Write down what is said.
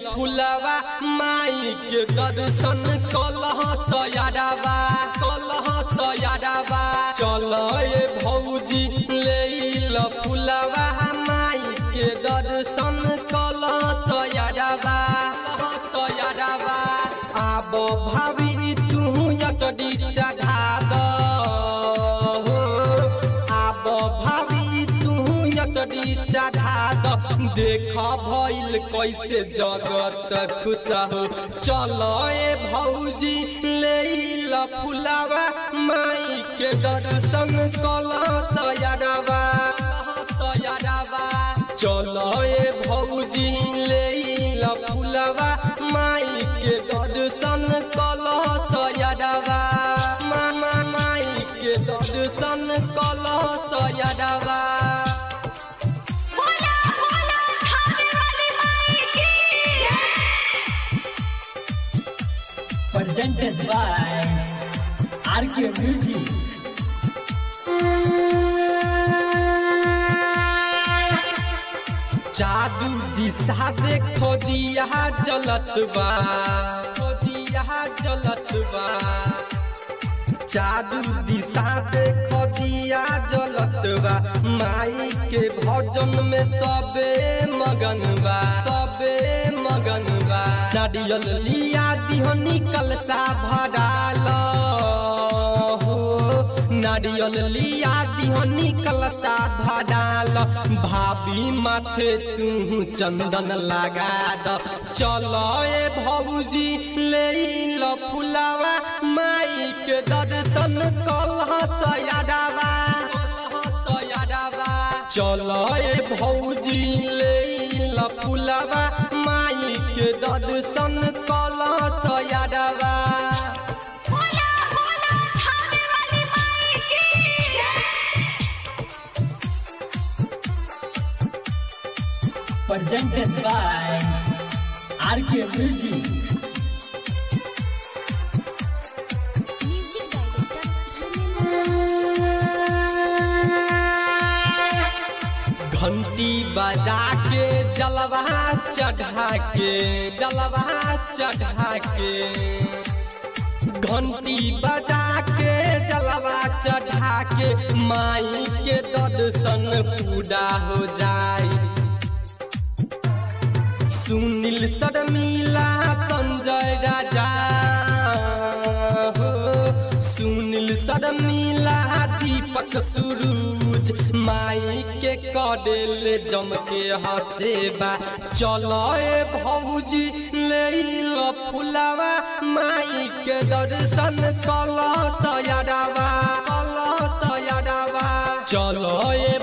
फुलवा माई के दर्शन कलह तैयारवा चलो ए भौजी ले फुलवा माई के दर्शन कलह तैयारवा आब भाभी तू यकड़ी चढ़ा दो आब भाभी तू यकड़ी चढ़ा दो देख भइल कैसे जगत खुश हो चलो ए भौजी ले फुलवा माई के दर्शन कलह तैयारवा चलो ए भौजी ले फुलवा माई के दर्शन कलह तैयारवा माई के दर्शन कलह तैयारवा presented by RK Music। जादू दिशा देखो दिया जलत बा जादू दिशा देखो दिया जलत बा माई के भजन में सबे मगन बा नारियल लिया दिहनी कलसा भराल नारियल लिया दिहनी कलसा भराल भाभी माथे तू चंदन लगा द चलो ए भौजी ले फुलवा माई के दर्शन कलह तैयारवा चलो ए भौजी ले फुलवा माई के दर्शन कलह तैयारवा presented by RK Music। घंटी बजा के जलवा चढ़ा के घंटी बजा के जलवा चढ़ा के माई के दर्शन पूरा हो जाए सुनील शर्मिला संजय राजा सुनील शर्मिला दीपक सुरूज माई के करेले जम के हसेबा चलो ए भौजी ले फुलवा माई के दर्शन कलह तैयारवा चलो ए